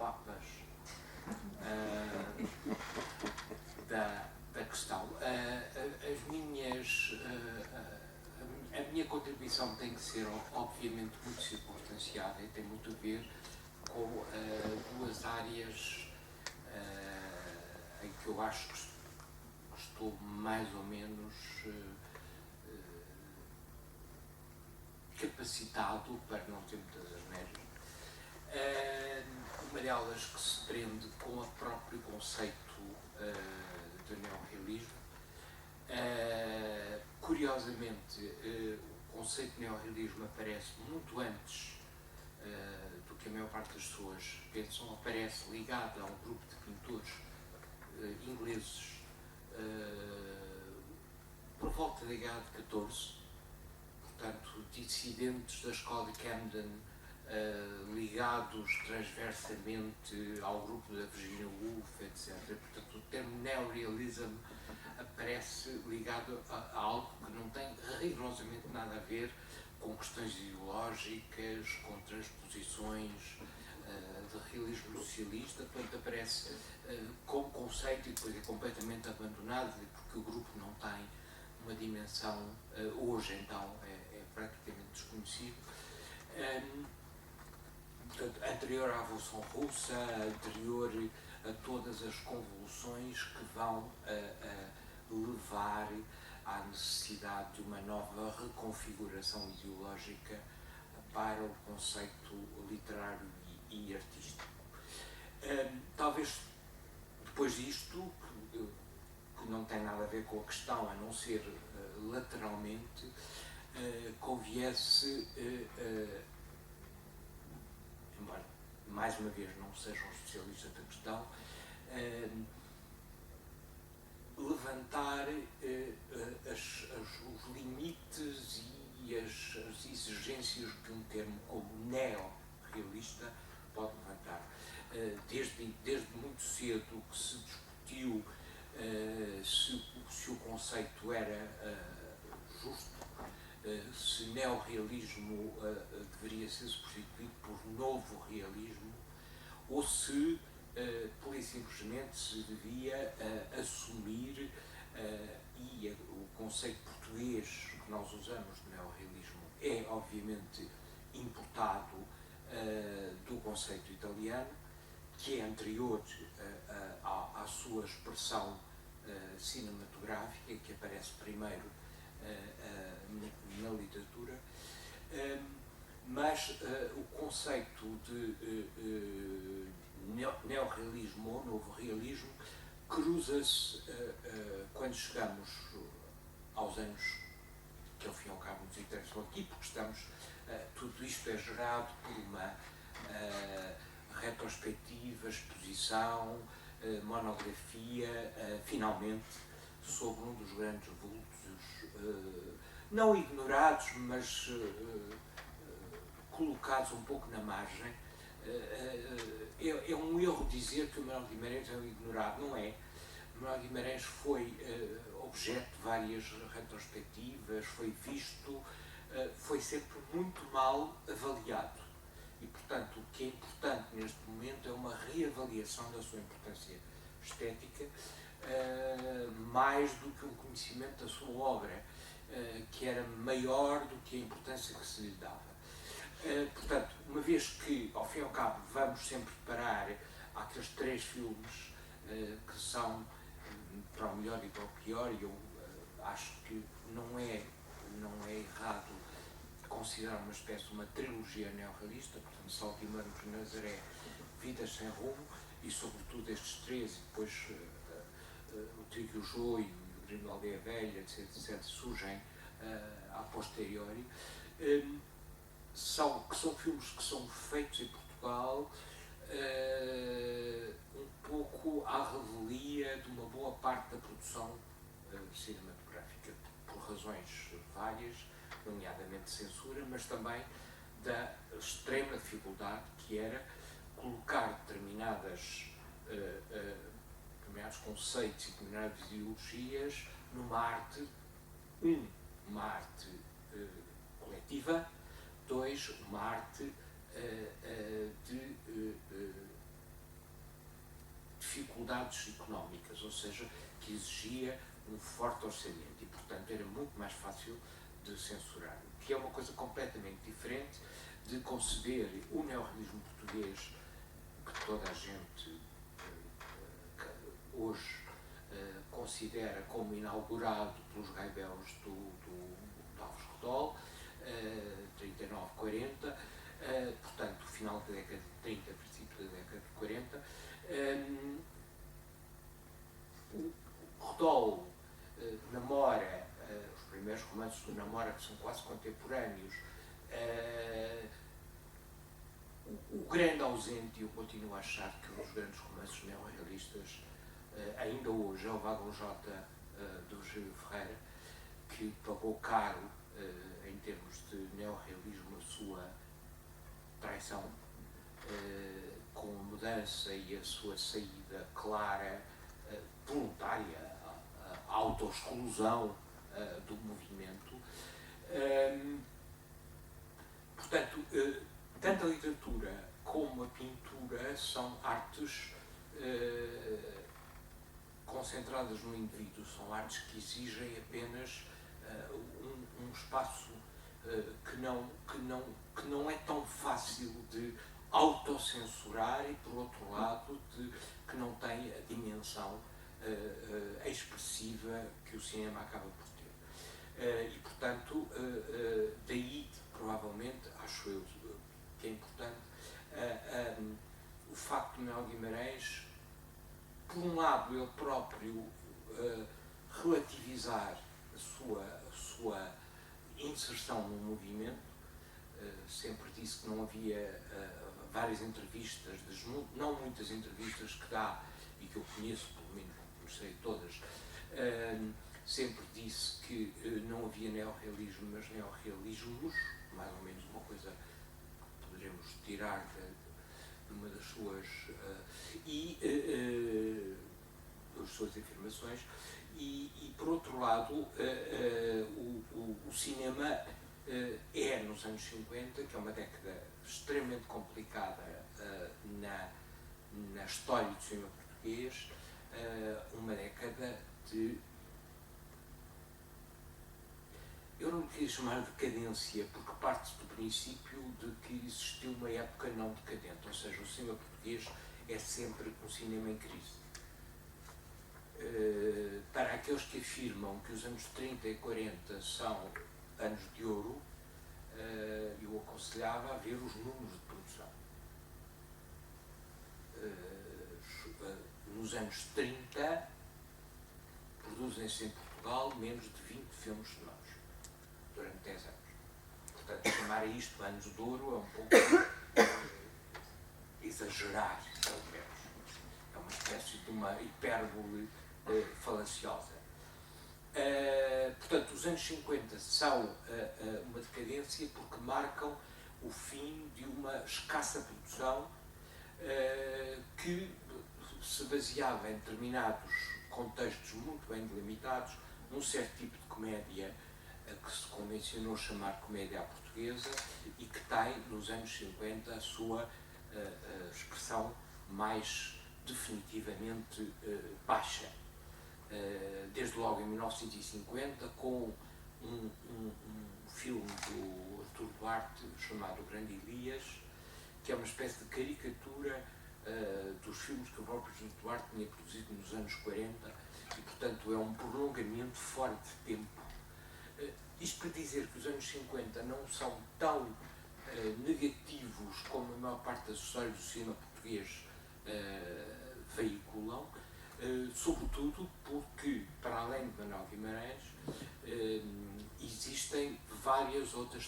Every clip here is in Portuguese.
papas da questão. A minha contribuição tem que ser, obviamente, muito circunstanciada e tem muito a ver com duas áreas em que eu acho que estou mais ou menos capacitado, para não ter muitas asneiras. Uma delas que se prende com o próprio conceito do neorrealismo. Curiosamente, o conceito de neorrealismo aparece muito antes do que a maior parte das pessoas pensam. Aparece ligado a um grupo de pintores ingleses por volta da década de 14, portanto, dissidentes da escola de Camden, ligados transversamente ao grupo da Virginia Woolf, etc. Portanto, o termo neorealism aparece ligado a algo que não tem rigorosamente nada a ver com questões ideológicas, com transposições de realismo socialista. Portanto, aparece como conceito e depois é completamente abandonado, porque o grupo não tem uma dimensão, hoje então é praticamente desconhecido. Portanto, anterior à Revolução Russa, anterior a todas as convulsões que vão levar à necessidade de uma nova reconfiguração ideológica para o conceito literário e artístico. Talvez depois disto, que não tem nada a ver com a questão, a não ser lateralmente, conviesse, embora mais uma vez não seja um especialista da questão, levantar os limites e as exigências que um termo como neorrealista pode levantar. Desde muito cedo que se discutiu se o conceito era justo, se neorrealismo deveria ser substituído por novo realismo, ou se pura e simplesmente se devia assumir, e o conceito português que nós usamos de neorrealismo é obviamente importado do conceito italiano, que é anterior à sua expressão cinematográfica, que aparece primeiro na literatura, mas o conceito de neorrealismo ou novo realismo cruza-se quando chegamos aos anos que ao fim e ao cabo nos interessam aqui, porque tudo isto é gerado por uma retrospectiva, exposição, monografia, finalmente, sobre um dos grandes vultos, não ignorados, mas colocados um pouco na margem. É um erro dizer que o Manuel Guimarães é um ignorado, não é? O Manuel Guimarães foi objeto de várias retrospectivas, foi visto, foi sempre muito mal avaliado. E, portanto, o que é importante neste momento é uma reavaliação da sua importância estética, mais do que um conhecimento da sua obra, que era maior do que a importância que se lhe dava. Portanto, uma vez que, ao fim e ao cabo, vamos sempre parar àqueles três filmes que são para o melhor e para o pior, e eu acho que não é errado considerar uma espécie de uma trilogia neorrealista, portanto, Saltimbanco de Nazaré, Vidas Sem Rumo, e sobretudo estes três, e depois o Trigo e o Joio, o Grino da Aldeia Velha, etc., surgem a posteriori. São filmes que são feitos em Portugal um pouco à revelia de uma boa parte da produção cinematográfica, por razões várias, nomeadamente censura, mas também da extrema dificuldade que era colocar determinados conceitos e determinadas ideologias numa arte, uma arte coletiva, dois, uma arte de dificuldades económicas, ou seja, que exigia um forte orçamento e, portanto, era muito mais fácil de censurar, que é uma coisa completamente diferente de conceber o neorrealismo português, que toda a gente hoje considera como inaugurado pelos Gaibels de Alves Rodol, 39-40, portanto, final da década de 30, princípio da década de 40. O Rodol namora, os primeiros romances do Namora, que são quase contemporâneos, o grande ausente, eu continuo a achar que um dos grandes romances neorrealistas ainda hoje é o Vagão J do Virgílio Ferreira, que pagou caro em termos de neorrealismo a sua traição, com a mudança e a sua saída clara, voluntária, a autoexclusão do movimento. Portanto, tanto a literatura como a pintura são artes concentradas no indivíduo, são artes que exigem apenas um espaço que não é tão fácil de autocensurar e, por outro lado, que não tem a dimensão expressiva que o cinema acaba por ter. E, portanto, daí, provavelmente, acho eu que é importante, o facto de Manuel Guimarães, por um lado, ele próprio relativizar a sua inserção no movimento, sempre disse que não havia várias entrevistas, não muitas entrevistas que dá, e que eu conheço, pelo menos conheci todas, sempre disse que não havia neorrealismo, mas neorrealismos, mais ou menos uma coisa que poderemos tirar de uma das suas afirmações, e por outro lado o cinema é nos anos 50, que é uma década extremamente complicada na história do cinema português, uma década de, eu não queria chamar de decadência, porque parte do princípio de que existiu uma época não decadente, ou seja, o cinema português é sempre um cinema em crise. Para aqueles que afirmam que os anos 30 e 40 são anos de ouro, eu aconselhava a ver os números de produção. Nos anos 30 produzem-se em Portugal menos de 20 filmes sonoros durante 10 anos. Portanto, chamar a isto anos de ouro é um pouco exagerar, pelo menos. É uma espécie de uma hipérbole falaciosa. Portanto, os anos 50 são uma decadência porque marcam o fim de uma escassa produção que se baseava em determinados contextos muito bem delimitados, num certo tipo de comédia que se convencionou chamar comédia à portuguesa e que tem, nos anos 50, a sua expressão mais definitivamente baixa. Desde logo em 1950, com um filme do Artur Duarte chamado O Grande Elias, que é uma espécie de caricatura dos filmes que o próprio Artur Duarte tinha produzido nos anos 40 e, portanto, é um prolongamento fora de tempo. Isto para dizer que os anos 50 não são tão negativos como a maior parte das histórias do cinema português veiculam, sobretudo porque, para além de Manuel Guimarães, existem várias outras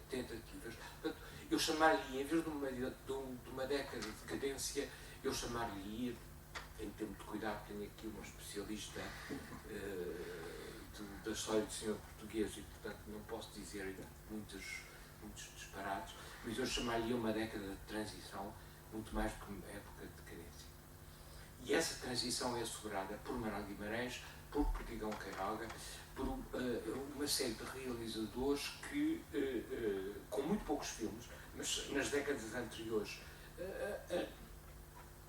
tentativas. Portanto, eu chamaria, em vez de uma década de decadência, eu chamaria, em termos de cuidado, tenho aqui uma especialista da história do cinema português e, portanto, não posso dizer muitos disparates, mas eu chamaria uma década de transição muito mais do que uma época de decadência. E essa transição é assegurada por Manuel Guimarães, por Perdigão Queiroga, por uma série de realizadores que, com muito poucos filmes, mas nas décadas anteriores,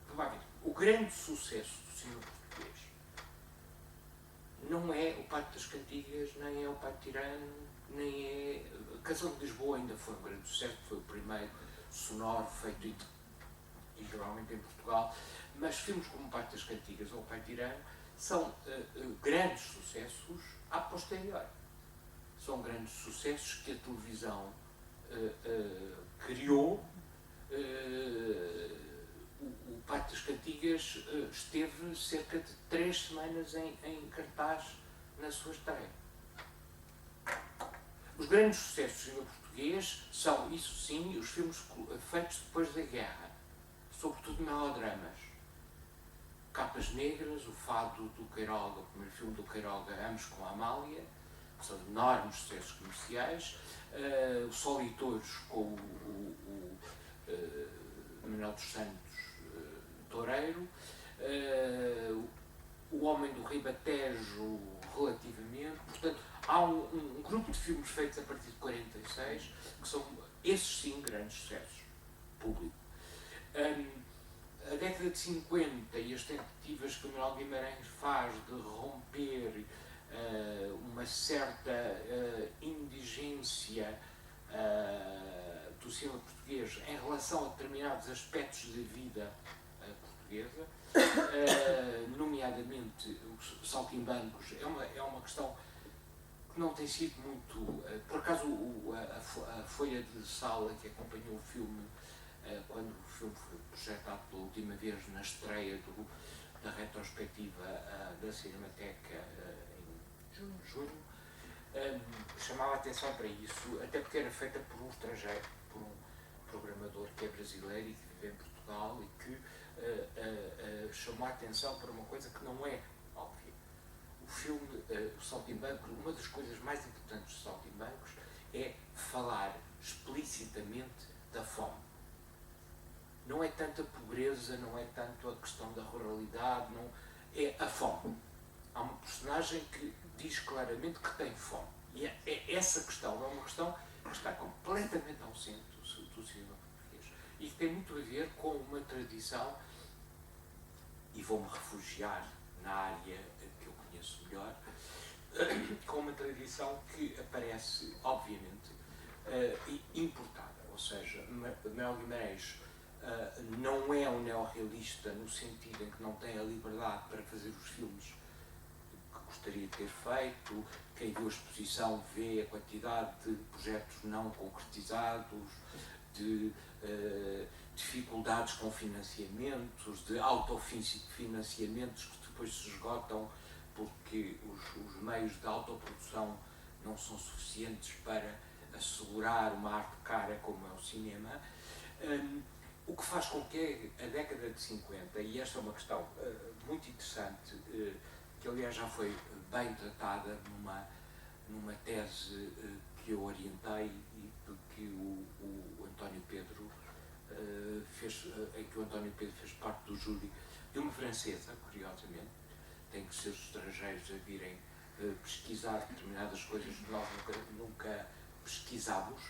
provavelmente o grande sucesso do cinema português não é o Pátio das Cantigas, nem é o Pai Tirano, nem é... A Canção de Lisboa ainda foi um grande sucesso, foi o primeiro sonoro feito e geralmente em Portugal, mas filmes como o Pátio das Cantigas ou o Pai Tirano são grandes sucessos a posteriori. São grandes sucessos que a televisão criou. O Pátio das Cantigas esteve cerca de 3 semanas em cartaz na sua estreia. Os grandes sucessos do cinema português são, isso sim, os filmes feitos depois da guerra, sobretudo melodramas. Capas Negras, o Fado do Queiroga, o primeiro filme do Queiroga, Ambos com a Amália, que são enormes sucessos comerciais. O Sol e Touros, com o Manuel dos Santos Toureiro. O Homem do Ribatejo, relativamente. Portanto, há um grupo de filmes feitos a partir de 46 que são, esses sim, grandes sucessos públicos. A década de 50 e as tentativas que o Manuel Guimarães faz de romper uma certa indigência do cinema português em relação a determinados aspectos da vida portuguesa, nomeadamente os saltimbancos, é uma questão que não tem sido muito... Por acaso, a Folha de Sala, que acompanhou o filme, quando o filme foi projetado pela última vez na estreia da retrospectiva da Cinemateca em junho, chamava a atenção para isso, até porque era feita por um estrangeiro, por um programador que é brasileiro e que vive em Portugal e que chamou a atenção para uma coisa que não é óbvia. O filme, o Saltimbanco, uma das coisas mais importantes dos Saltimbancos é falar explicitamente da fome. Não é tanto a pobreza, não é tanto a questão da ruralidade, não, é a fome. Há uma personagem que diz claramente que tem fome. E essa questão é uma questão que está completamente ausente do cinema português. E que tem muito a ver com uma tradição, e vou-me refugiar na área que eu conheço melhor, com uma tradição que aparece, obviamente, importada. Ou seja, Manuel Guimarães não é um neorrealista no sentido em que não tem a liberdade para fazer os filmes que gostaria de ter feito. Quem viu a exposição vê a quantidade de projetos não concretizados, de dificuldades com financiamentos, de autofinanciamentos que depois se esgotam porque os meios de autoprodução não são suficientes para assegurar uma arte cara como é o cinema. O que faz com que a década de 50, e esta é uma questão muito interessante, que aliás já foi bem tratada numa tese que eu orientei e que o António Pedro fez, em que o António Pedro fez parte do júri de uma francesa, curiosamente, tem que ser os estrangeiros a virem pesquisar determinadas coisas que nós nunca pesquisamos,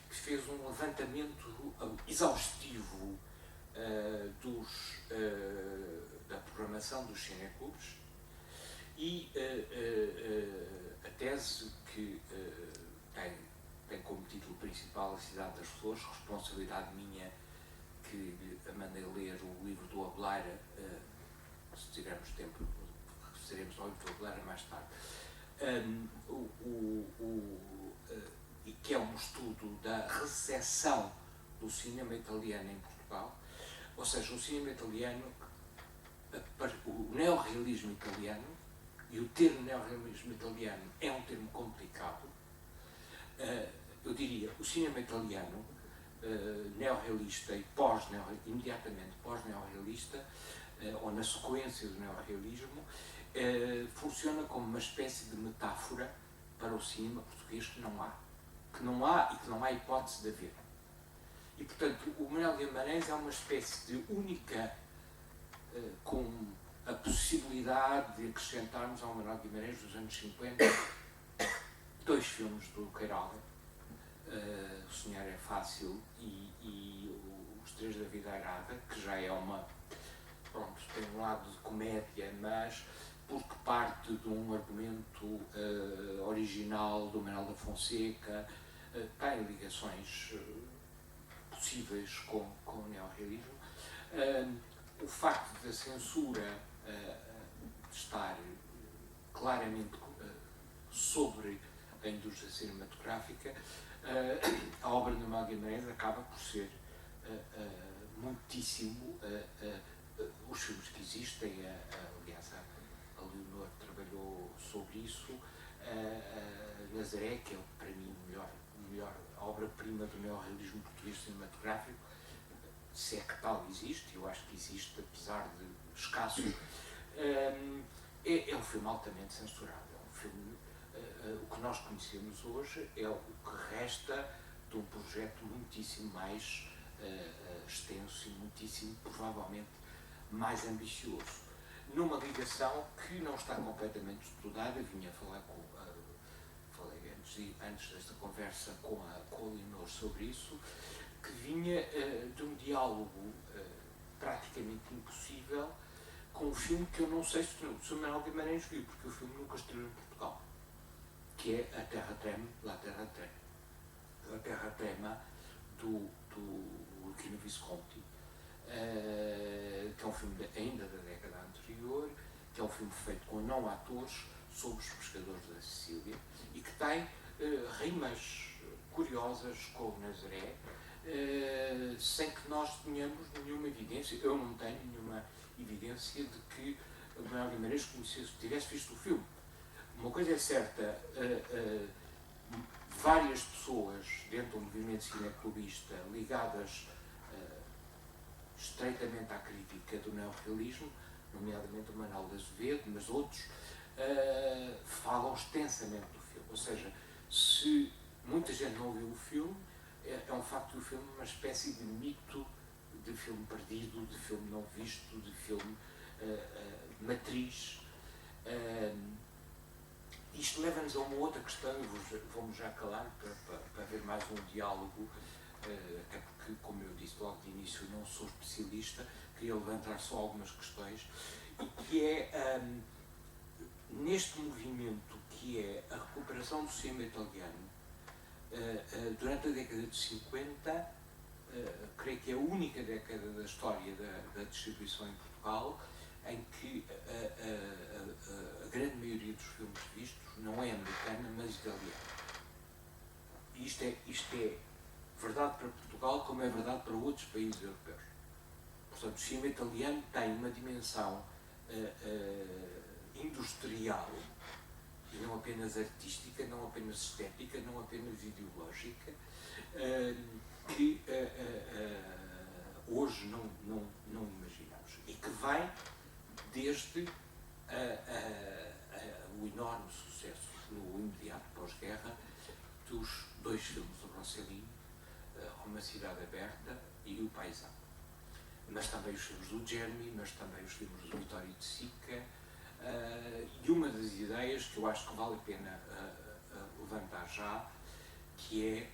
que fez um levantamento exaustivo da programação dos cineclubes e a tese que tem como título principal A Cidade das Flores, responsabilidade minha que a mandei ler o livro do Abeleira, se tivermos tempo, seremos ao livro do Abeleira mais tarde, e que é um estudo da recepção do cinema italiano em Portugal, ou seja, o cinema italiano, o neorrealismo italiano, e o termo neorrealismo italiano é um termo complicado, eu diria, o cinema italiano, neorrealista e imediatamente pós-neorrealista, ou na sequência do neorrealismo, funciona como uma espécie de metáfora para o cinema português que não há e que não há hipótese de haver. E, portanto, o Manuel Guimarães é uma espécie de única, com a possibilidade de acrescentarmos ao Manuel Guimarães dos anos 50 dois filmes do Queiroga, O Sonhar é Fácil e Os Três da Vida Agrada, que já é uma pronto, tem um lado de comédia, mas porque parte de um argumento original do Manuel da Fonseca, tem ligações possíveis com o neorrealismo. O facto da censura estar claramente sobre a indústria cinematográfica, a obra de Manuel Guimarães acaba por ser muitíssimo os filmes que existem, aliás a Leonor trabalhou sobre isso, Nazaré, que é para mim a melhor obra-prima do neorrealismo português cinematográfico, se é que tal existe, eu acho que existe, apesar de escasso. É um filme altamente censurado, é um filme, o que nós conhecemos hoje é o que resta de um projeto muitíssimo mais extenso e muitíssimo, provavelmente, mais ambicioso. Numa ligação que não está completamente estudada, vinha a falar falei antes desta conversa com a Leonor sobre isso, que vinha de um diálogo praticamente impossível com um filme que eu não sei se o Manuel Guimarães viu, porque o filme nunca estreou em Portugal, que é A Terra Treme, La Terra Treme. A Terra Trema do Luchino Visconti, que é um filme ainda da década anterior, que é um filme feito com não atores sobre os pescadores da Sicília e que tem rimas curiosas com o Nazaré, sem que nós tenhamos nenhuma evidência. Eu não tenho nenhuma evidência de que o Manuel Guimarães tivesse visto o filme. Uma coisa é certa, várias pessoas dentro do movimento cineclubista ligadas estreitamente à crítica do neorrealismo, nomeadamente o Manuel de Azevedo, mas outros, falam extensamente do filme. Ou seja, se muita gente não viu o filme, é um facto que o filme é uma espécie de mito de filme perdido, de filme não visto, de filme matriz. Isto leva-nos a uma outra questão, e vamos já calar para ver mais um diálogo, até porque, como eu disse logo de início, não sou especialista, queria levantar só algumas questões, e que é, neste movimento que é a recuperação do cinema italiano, durante a década de 50, creio que é a única década da história da distribuição em Portugal em que a grande maioria dos filmes vistos não é americana, mas italiana. Isto é verdade para Portugal, como é verdade para outros países europeus. Portanto, o cinema italiano tem uma dimensão industrial, e não apenas artística, não apenas estética, não apenas ideológica, que hoje não imaginamos. E que vem desde o enorme sucesso no imediato pós-guerra dos dois filmes do Rossellini, Uma Cidade Aberta e O Paisão. Mas também os filmes do Germi, mas também os filmes do Vittorio De Sica, e uma das ideias que eu acho que vale a pena levantar já, que é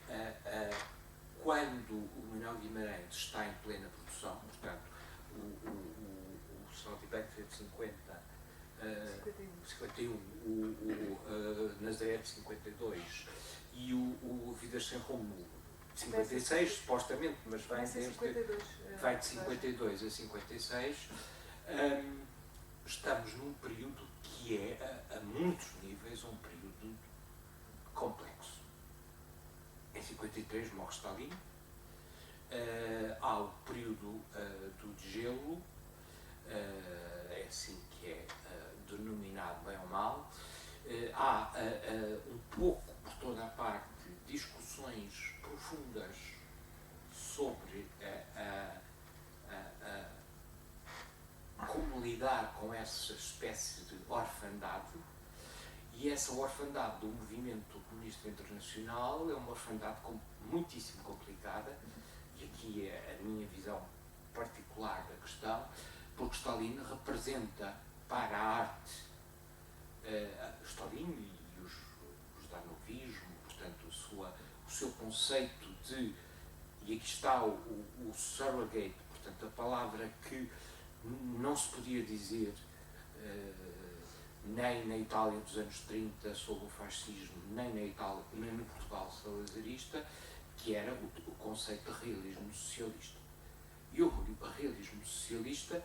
quando o Manuel Guimarães está em plena produção, portanto, o Saltimbanco é de 51, o Nazaré de 52 e o Vidas Sem Rumo de 56, supostamente, mas vai de 52 a 56. Estamos num período que é, a muitos níveis, um período complexo. Em 53 morre Stalin, há o período do degelo, é assim que é denominado bem ou mal, há um pouco por toda a parte discussões profundas sobre como lidar com essa espécie de orfandade, e essa orfandade do movimento comunista internacional é uma orfandade muitíssimo complicada, e aqui é a minha visão particular da questão, porque Stalin representa para a arte, Stalin e os danovismo, portanto o seu conceito de, e aqui está o surrogate, portanto a palavra que não se podia dizer, nem na Itália dos anos 30 sob o fascismo, nem na Itália, nem no Portugal salazarista, que era o conceito de realismo socialista. E o realismo socialista,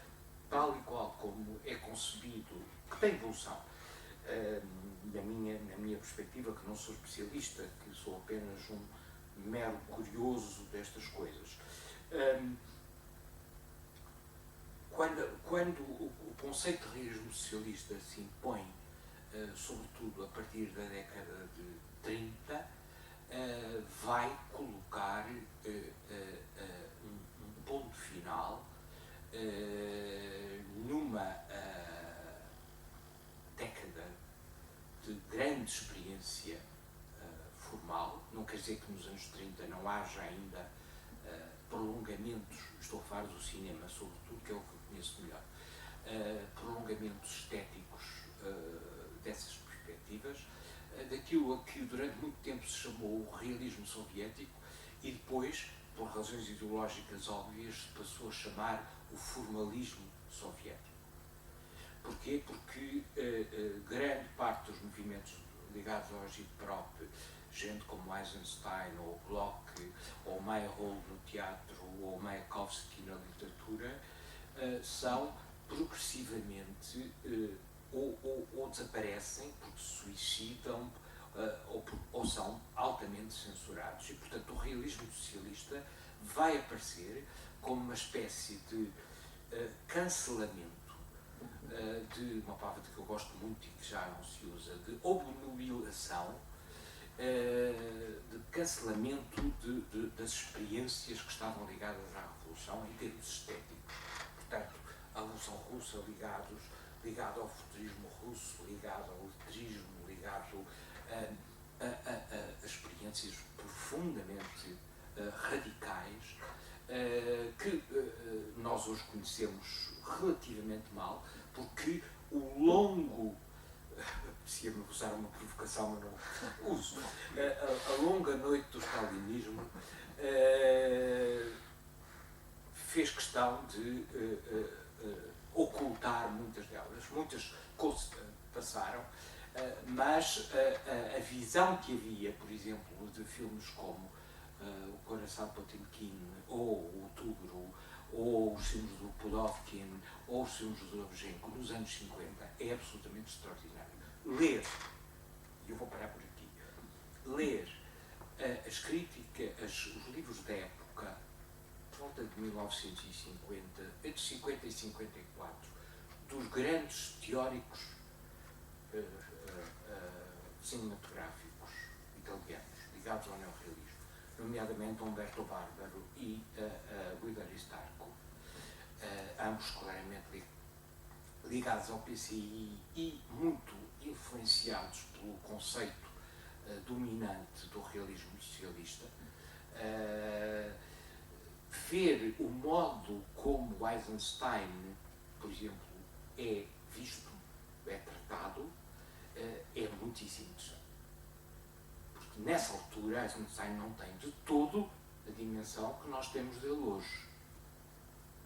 tal e qual como é concebido, que tem evolução, na minha perspectiva, que não sou especialista, que sou apenas um mero curioso destas coisas. Quando o conceito de realismo socialista se impõe, sobretudo a partir da década de 30, vai colocar um ponto final numa década de grande experiência formal. Não quer dizer que nos anos 30 não haja ainda prolongamentos, estou a falar do cinema sobretudo, que é o que eu conheço melhor, prolongamentos estéticos dessas perspectivas, daquilo a que durante muito tempo se chamou o realismo soviético e depois, por razões ideológicas óbvias, se passou a chamar o formalismo soviético. Porquê? Porque grande parte dos movimentos ligados ao agitprop, gente como Eisenstein, ou Bloch, ou Meyerhold no teatro, ou Mayakovsky na literatura, são progressivamente ou desaparecem porque se suicidam ou são altamente censurados. E, portanto, o realismo socialista vai aparecer como uma espécie de cancelamento, de uma palavra que eu gosto muito e que já não se usa, de obnubilação, de cancelamento das experiências que estavam ligadas à Revolução em termos estéticos. Portanto, a Revolução Russa ligado ao futurismo russo, ligado ao letrismo, ligado a experiências profundamente radicais, que nós hoje conhecemos relativamente mal, porque o longo, apetecia-me usar uma provocação, mas não uso, a longa noite do stalinismo fez questão de ocultar muitas delas. Muitas passaram, mas a visão que havia, por exemplo, de filmes como O Coração de Potemkin, ou O Outubro, ou os filmes do Pudovkin, ou os filmes do Dovzhenko, nos anos 50, é absolutamente extraordinário. Ler, e eu vou parar por aqui, ler as críticas, os livros da época, por volta de 1950, entre 50 e 54, dos grandes teóricos cinematográficos italianos ligados ao neorrealismo, nomeadamente Umberto Bárbaro e Guido Aristarco, ambos claramente ligados ao PCI e muito influenciados pelo conceito dominante do realismo socialista, ver o modo como Eisenstein, por exemplo, é visto, é tratado, é muitíssimo interessante. Porque nessa altura Eisenstein não tem de todo a dimensão que nós temos dele hoje.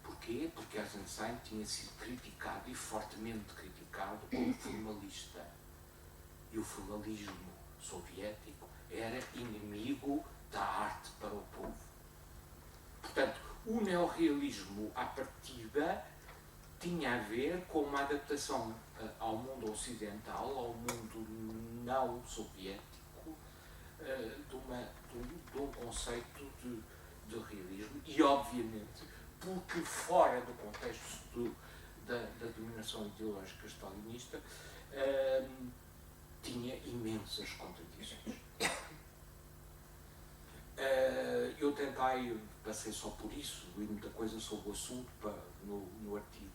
Porquê? Porque Eisenstein tinha sido criticado, e fortemente criticado, como formalista. E o formalismo soviético era inimigo da arte para o povo. Portanto, o neorrealismo, à partida, tinha a ver com uma adaptação ao mundo ocidental, ao mundo não soviético, de um conceito de realismo, e obviamente porque fora do contexto da dominação ideológica stalinista tinha imensas contradições. Eu passei só por isso, li muita coisa sobre o assunto no artigo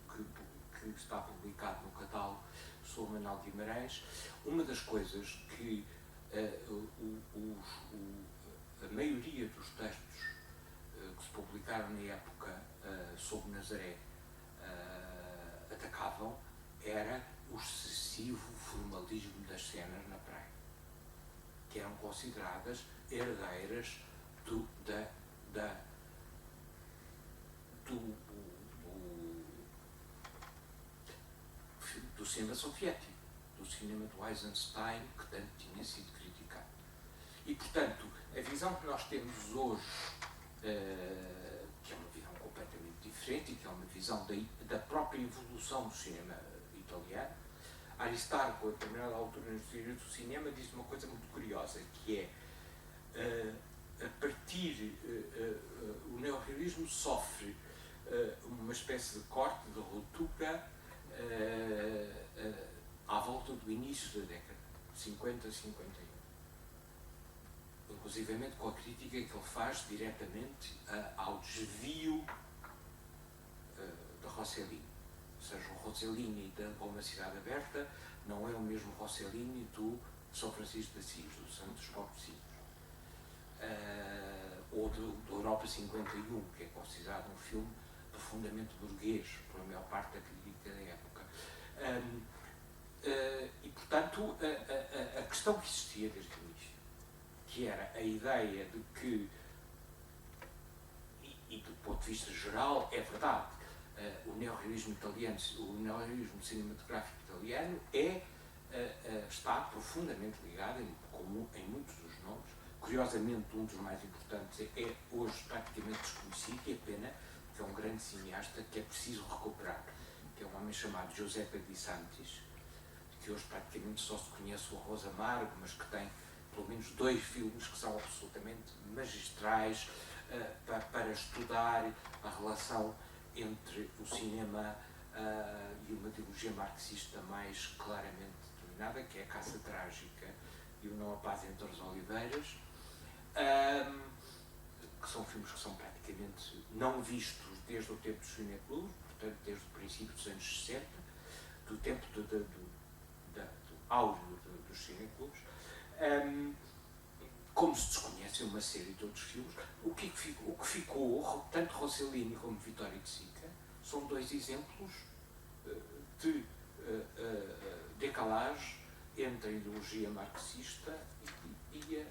que está publicado no catálogo sobre Manuel Guimarães. Uma das coisas que a maioria dos textos que se publicaram na época sobre Nazaré atacavam era o excessivo formalismo das cenas na praia, que eram consideradas herdeiras do do cinema soviético, do cinema do Eisenstein, que tanto tinha sido criticado. E, portanto, a visão que nós temos hoje, que é uma visão completamente diferente e que é uma visão da própria evolução do cinema italiano. Aristarco, a determinada altura na história do cinema, diz uma coisa muito curiosa, que é, a partir, o neorrealismo sofre uma espécie de corte, de ruptura, à volta do início da década, 50, 51. Inclusivamente com a crítica que ele faz diretamente ao desvio de Rossellini. Ou seja, o Rossellini da Uma Cidade Aberta não é o mesmo Rossellini do São Francisco de Assis, do Santos Pobrecinhos. Ou do Europa 51, que é considerado um filme profundamente burguês, pela maior parte da crítica da época. E, portanto, a questão que existia desde o início, que era a ideia de que, e do ponto de vista geral, é verdade, o neorrealismo italiano, o neorrealismo cinematográfico italiano está profundamente ligado, em muitos dos nomes. Curiosamente, um dos mais importantes é hoje praticamente desconhecido, e é pena, que é um grande cineasta que é preciso recuperar, que é um homem chamado Giuseppe Di Santis, que hoje praticamente só se conhece o Arroz Amargo, mas que tem pelo menos 2 filmes que são absolutamente magistrais para estudar a relação entre o cinema e uma ideologia marxista mais claramente determinada, que é a Caça Trágica e o Não há Paz entre as Oliveiras, que são filmes que são praticamente não vistos desde o tempo dos cineclubes, portanto desde o princípio dos anos 60, do tempo do áureo dos cineclubes. Como se desconhecem uma série de outros filmes, o que ficou, tanto Rossellini como Vittorio De Sica, são 2 exemplos de decalagem entre a ideologia marxista e a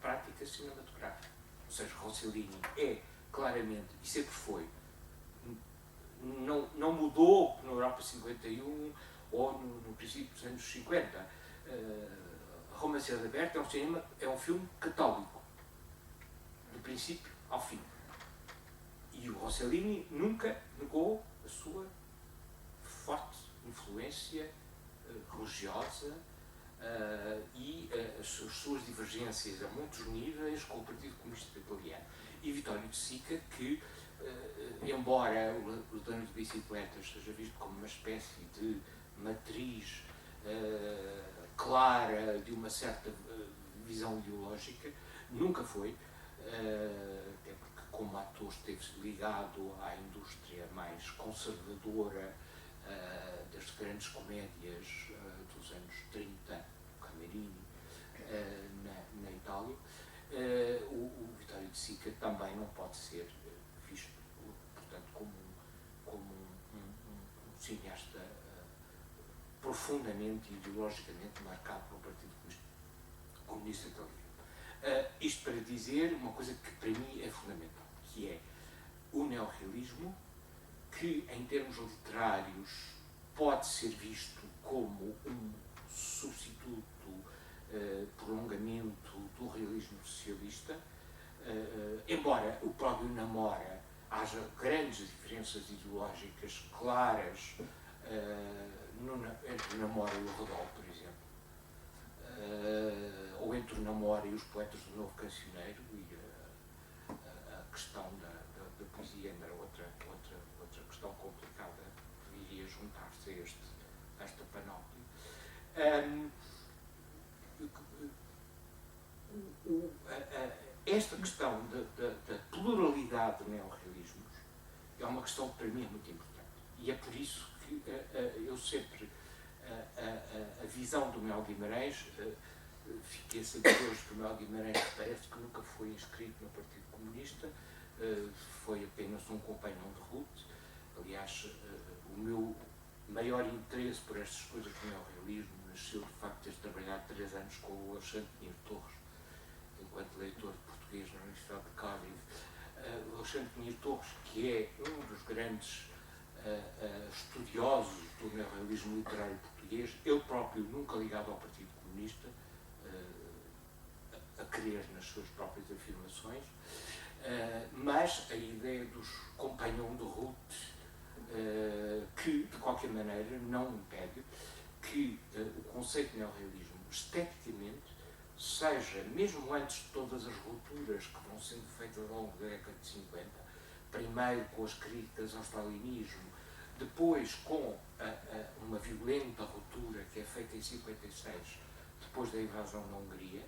prática cinematográfica. Ou seja, Rossellini é claramente, e sempre foi, não mudou na Europa 51 ou no princípio dos anos 50. Uma Cidade Aberta é um filme católico, do princípio ao fim. E o Rossellini nunca negou a sua forte influência religiosa e as suas divergências a muitos níveis com o Partido Comunista Italiano. E Vittorio De Sica, que, embora o Ladrões de Bicicletas seja visto como uma espécie de matriz clara de uma certa visão ideológica, nunca foi, até porque como ator esteve ligado à indústria mais conservadora das grandes comédias dos anos 30, Camerini, na Itália. O Vittorio De Sica também não pode ser visto, portanto, como um cineasta profundamente e ideologicamente marcado pelo Partido Comunista Italiano. Isto para dizer uma coisa que para mim é fundamental, que é o neorrealismo, que em termos literários pode ser visto como um substituto, prolongamento do realismo socialista, embora o próprio namora haja grandes diferenças ideológicas claras entre o Namora e o Rodolfo, por exemplo, ou entre o Namora e os poetas do Novo Cancioneiro, e a questão da poesia ainda era outra questão complicada que viria juntar-se a esta panóplia. Esta questão da pluralidade de neorrealismos é uma questão que para mim é muito importante, e é por isso que eu sempre, a visão do Mel Guimarães, fiquei a saber hoje que o Mel Guimarães parece que nunca foi inscrito no Partido Comunista, foi apenas um companheiro de ruta. Aliás, o meu maior interesse por estas coisas do neorrealismo nasceu do facto de ter trabalhado 3 anos com o Alexandre Pinheiro Torres, enquanto leitor de português na Universidade de Cardiff. O Alexandre Pinheiro Torres, que é um dos grandes estudiosos do neorrealismo literário português, ele próprio nunca ligado ao Partido Comunista, a crer nas suas próprias afirmações, mas a ideia dos compagnons de route, que, de qualquer maneira, não impede que o conceito de neorrealismo, esteticamente, seja, mesmo antes de todas as rupturas que vão sendo feitas ao longo da década de 50, primeiro com as críticas ao stalinismo, depois com uma violenta ruptura que é feita em 56, depois da invasão na Hungria,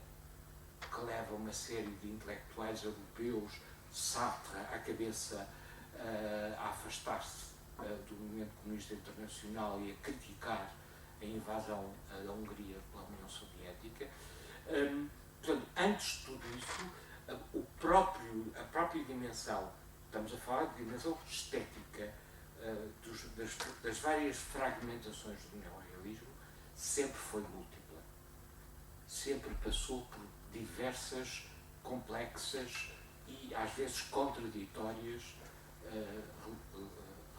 que leva uma série de intelectuais europeus, Sartre à cabeça, a afastar-se do movimento comunista internacional e a criticar a invasão da Hungria pela União Soviética. Portanto, antes de tudo isso, a própria dimensão, estamos a falar de dimensão estética, das várias fragmentações do neorrealismo, sempre foi múltipla. Sempre passou por diversas, complexas e às vezes contraditórias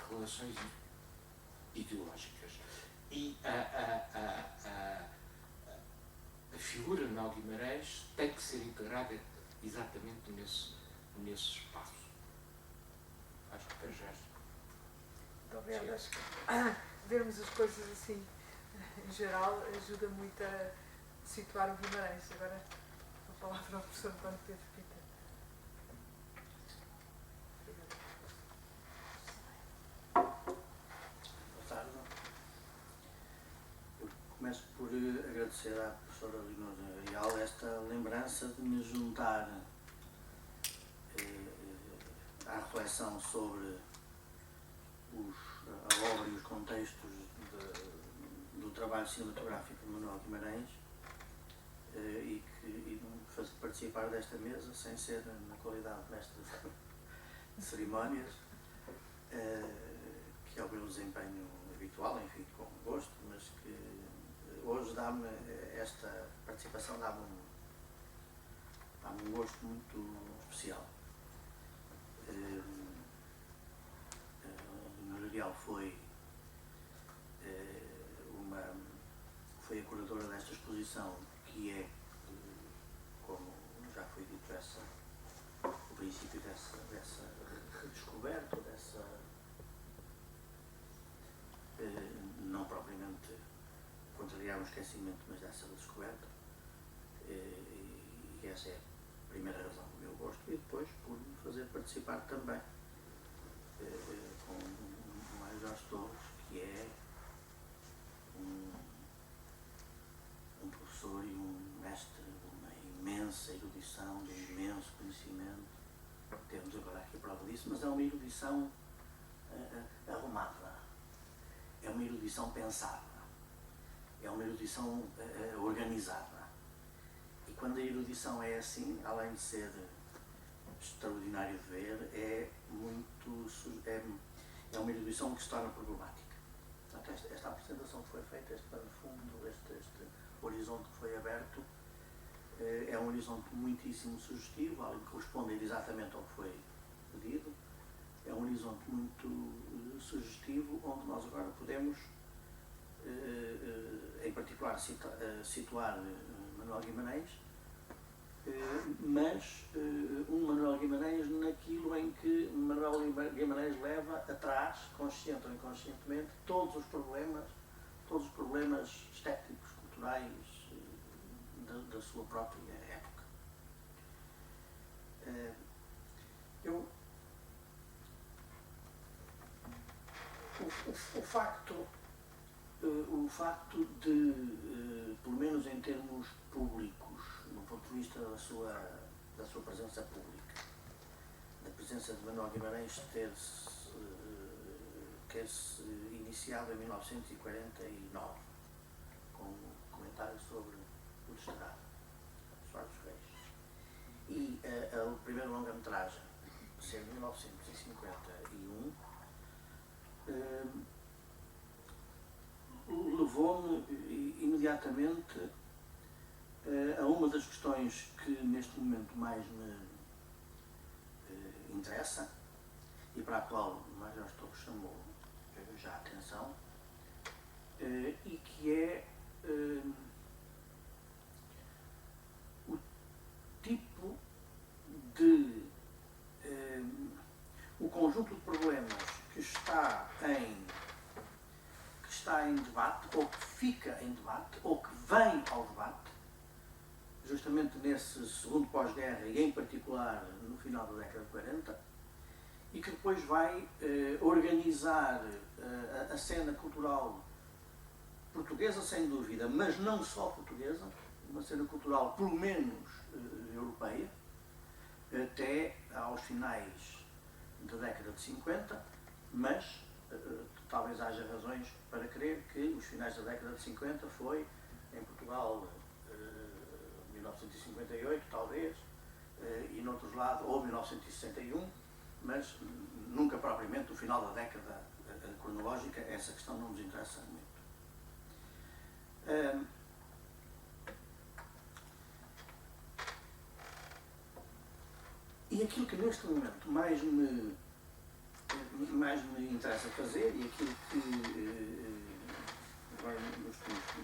relações ideológicas. E a figura de Manuel Guimarães tem que ser integrada exatamente nesse espaço. Acho que para já. Muito obrigada. Acho que vermos as coisas assim, em geral, ajuda muito a situar o Guimarães. Agora, a palavra ao professor António Pedro Pita. Boa tarde. Eu começo por agradecer à professora Leonor Real esta lembrança de me juntar à reflexão sobre a obra e os contextos do trabalho cinematográfico de Manuel Guimarães e de fazer participar desta mesa sem ser na qualidade de mestre de cerimónias, que é o meu desempenho habitual, enfim, com gosto, mas que hoje dá-me esta participação, dá-me um gosto muito especial. Real foi a curadora desta exposição, que é, como já foi dito, o princípio dessa redescoberta, não propriamente contrariar o esquecimento, mas dessa redescoberta, e essa é a primeira razão do meu gosto, e depois por me fazer participar também com o Mário Jorge Torres, que é um professor e um mestre de uma imensa erudição, de um imenso conhecimento. Temos agora aqui a prova disso, mas é uma erudição arrumada, é uma erudição pensada, é uma erudição organizada. E quando a erudição é assim, além de ser extraordinário de ver, é uma erudição que se torna problemática. Portanto, esta apresentação que foi feita, este pano fundo, este horizonte que foi aberto, é um horizonte muitíssimo sugestivo, além de corresponder exatamente ao que foi pedido. É um horizonte muito sugestivo, onde nós agora podemos, em particular, situar Manuel Guimarães, mas um Manuel Guimarães naquilo em que Manuel Guimarães leva atrás, consciente ou inconscientemente, todos os problemas estéticos, culturais da sua própria época. O facto de, pelo menos em termos públicos, do ponto de vista da sua presença pública, da presença de Manuel Guimarães ter-se iniciado em 1949, com um comentário sobre o Desterrado, Soares dos Reis, e a primeira longa-metragem ser de 1951, levou-me imediatamente a uma das questões que neste momento mais me interessa e para a qual o Mário Jorge Torres chamou já atenção, e que é o tipo de o conjunto de problemas que está em debate, ou que fica em debate, ou que vem ao debate, justamente nesse segundo pós-guerra e em particular no final da década de 40, e que depois vai organizar a cena cultural portuguesa, sem dúvida, mas não só portuguesa, uma cena cultural pelo menos europeia, até aos finais da década de 50, mas talvez haja razões para crer que os finais da década de 50 foi, em Portugal, 1958, talvez, e noutros lados, ou 1961, mas nunca propriamente o final da década cronológica. Essa questão não nos interessa muito. E aquilo que neste momento mais me interessa fazer, e aquilo que agora nos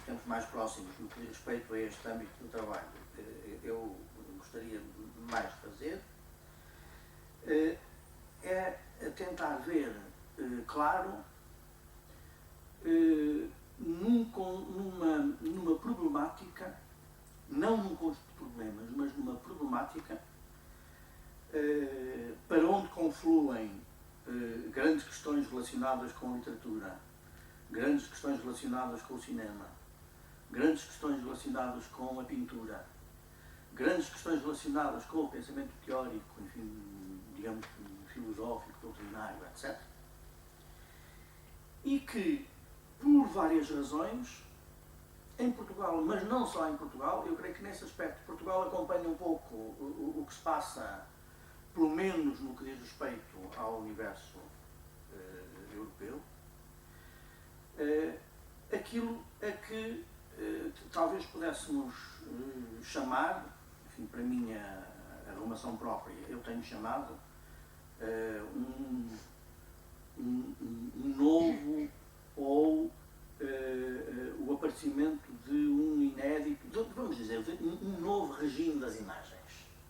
tempos mais próximos, no que diz respeito a este âmbito do trabalho, eu gostaria mais de fazer, é tentar ver claro numa problemática, não num conjunto de problemas, mas numa problemática para onde confluem grandes questões relacionadas com a literatura, grandes questões relacionadas com o cinema, grandes questões relacionadas com a pintura, grandes questões relacionadas com o pensamento teórico, enfim, digamos, filosófico, doutrinário, etc. E que, por várias razões, em Portugal, mas não só em Portugal, eu creio que nesse aspecto Portugal acompanha um pouco o que se passa, pelo menos no que diz respeito ao universo europeu, aquilo a que talvez pudéssemos chamar, enfim, para a minha arrumação própria, eu tenho chamado um novo ou o aparecimento de um inédito, vamos dizer, um novo regime das imagens.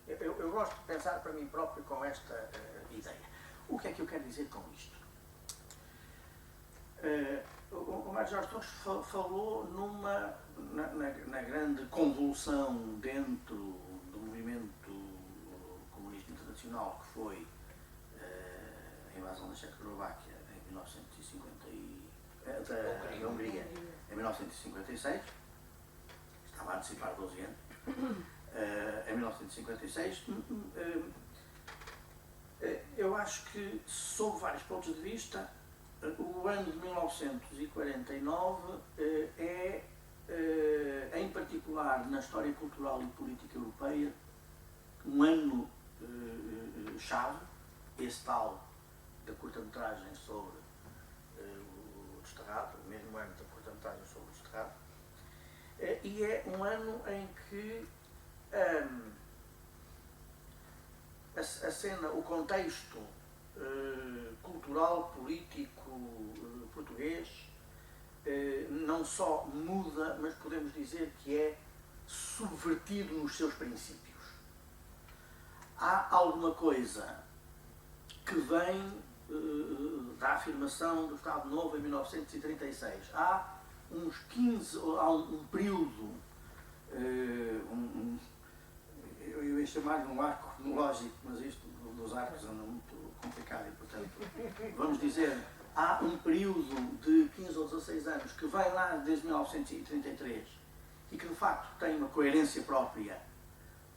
Eu gosto de pensar para mim próprio com esta ideia. O que é que eu quero dizer com isto? O Mário Jorge Torres falou na grande convulsão dentro do movimento comunista internacional que foi a invasão da Checoslováquia em 1950 da Hungria em 1956, estava a antecipar 12 anos, em 1956, eu acho que, sob vários pontos de vista, o ano de 1949 é, em particular na história cultural e política europeia, um ano chave, esse tal da curta-metragem sobre o Desterrado, o mesmo ano da curta-metragem sobre o Desterrado, e é um ano em que a cena, o contexto cultural, político português não só muda, mas podemos dizer que é subvertido nos seus princípios. Há alguma coisa que vem da afirmação do Estado Novo em 1936. Há uns 15, há um período, eu ia chamar-lhe um arco cronológico, mas isto dos arcos anda muito complicado e, portanto, vamos dizer, há um período de 15 ou 16 anos que vai lá desde 1933 e que, de facto, tem uma coerência própria,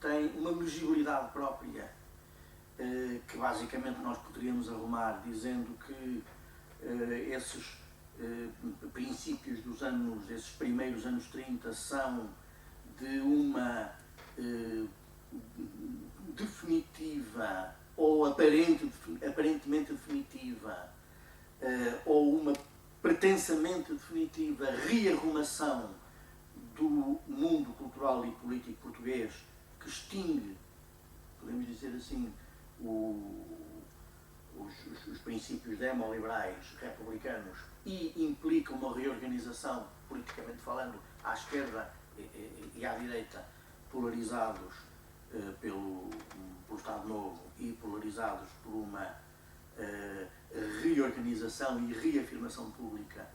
tem uma legibilidade própria, que basicamente nós poderíamos arrumar dizendo que esses princípios dos anos, esses primeiros anos 30 são de uma definitiva ou aparentemente definitiva ou uma pretensamente definitiva rearrumação do mundo cultural e político português que extingue, podemos dizer assim, os princípios demoliberais republicanos e implica uma reorganização, politicamente falando, à esquerda e à direita, polarizados pelo Estado Novo e polarizados por uma reorganização e reafirmação pública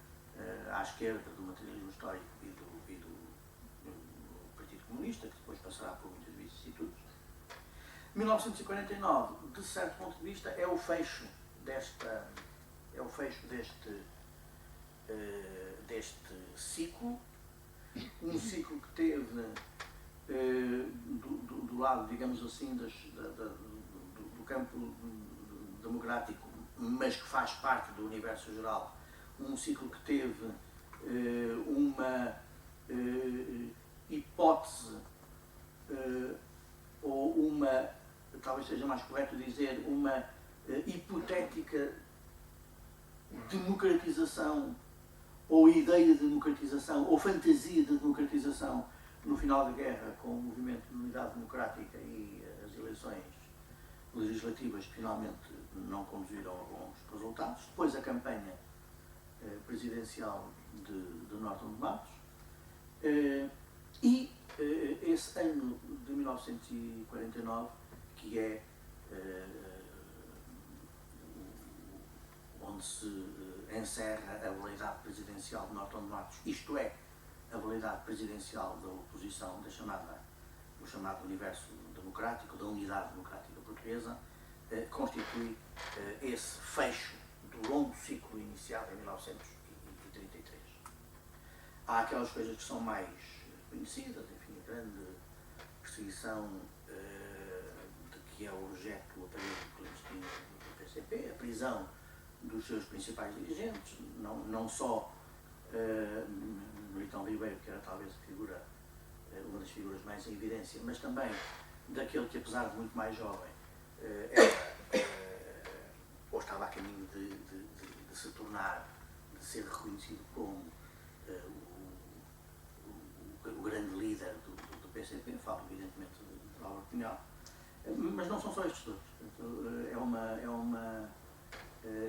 à esquerda do materialismo histórico e do Partido Comunista, que depois passará por muitas vicissitudes. 1949, de certo ponto de vista, é o fecho deste ciclo, um ciclo que teve do lado, digamos assim, do campo democrático, mas que faz parte do universo geral, um ciclo que teve uma hipótese ou uma, talvez seja mais correto dizer, uma hipotética democratização ou ideia de democratização ou fantasia de democratização no final da guerra, com o movimento de unidade democrática e as eleições legislativas que finalmente não conduziram a bons resultados. Depois a campanha presidencial de Norton de Matos e esse ano de 1949, que é onde se encerra a validade presidencial de Norton de Matos, isto é, a validade presidencial da oposição, do chamado universo democrático, da unidade democrática portuguesa, constitui esse fecho do longo ciclo iniciado em 1933. Há aquelas coisas que são mais conhecidas, enfim, a grande perseguição de que é o objeto o aparelho clandestino do PCP, a prisão dos seus principais dirigentes, não só Militão Ribeiro, que era talvez uma das figuras mais em evidência, mas também daquele que, apesar de muito mais jovem, ou estava a caminho de se tornar, de ser reconhecido como o grande líder do PCP, falo evidentemente de Álvaro Cunhal, mas não são só estes dois.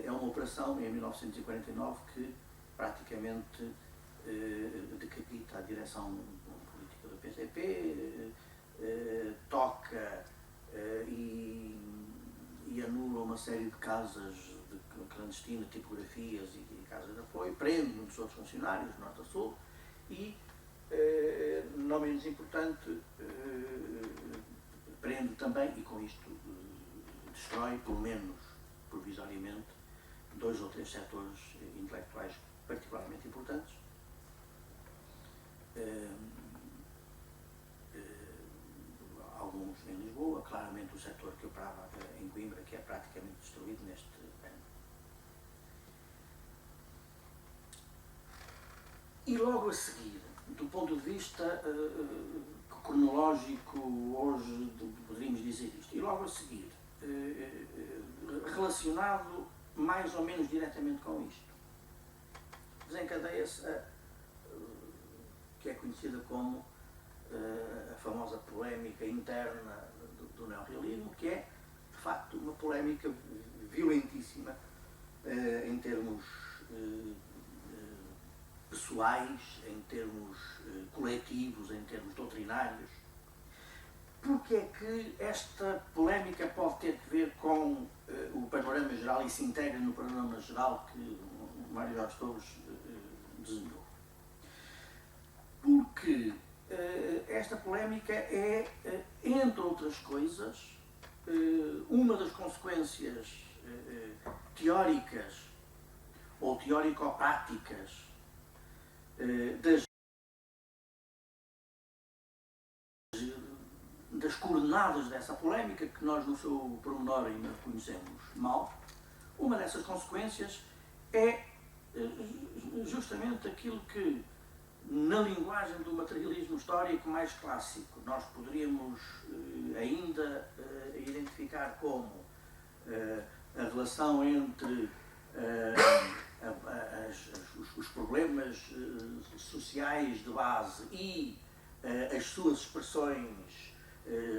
É uma operação em 1949 que praticamente decapita a direção política do PCP, toca e anula uma série de casas de clandestinas, tipografias e casas de apoio, prende muitos outros funcionários, norte a sul, e, não menos importante, prende também, e com isto destrói, pelo menos provisoriamente, 2 ou 3 setores intelectuais particularmente importantes. Alguns em Lisboa, claramente o setor que operava em Coimbra, que é praticamente destruído neste ano. E logo a seguir, do ponto de vista cronológico, hoje poderíamos dizer isto, e logo a seguir, relacionado mais ou menos diretamente com isto, desencadeia-se que é conhecida como a famosa polémica interna do neorrealismo, que é, de facto, uma polémica violentíssima em termos pessoais, em termos coletivos, em termos doutrinários. Porque é que esta polémica pode ter que ver com o panorama geral e se integra no panorama geral que Mário Jorge Torres desenhou? Porque esta polémica é, entre outras coisas, uma das consequências teóricas ou teórico-práticas das coordenadas dessa polémica, que nós no seu pormenor ainda conhecemos mal. Uma dessas consequências é justamente aquilo que, na linguagem do materialismo histórico mais clássico, nós poderíamos ainda identificar como a relação entre os problemas sociais de base e as suas expressões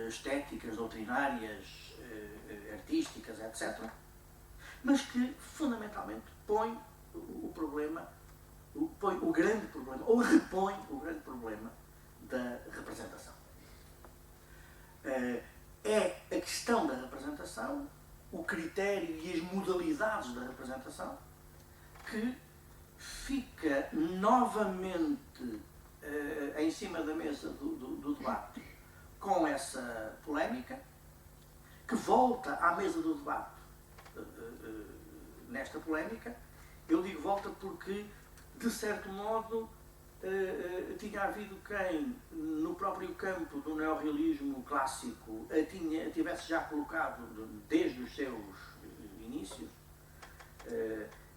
estéticas, doutrinárias, artísticas, etc. mas que fundamentalmente põe o problema, põe o grande problema, ou repõe o grande problema da representação. É a questão da representação, o critério e as modalidades da representação que fica novamente em cima da mesa do debate com essa polémica, que volta à mesa do debate nesta polémica. Eu digo volta porque, de certo modo, tinha havido quem, no próprio campo do neorrealismo clássico, a tivesse já colocado desde os seus inícios.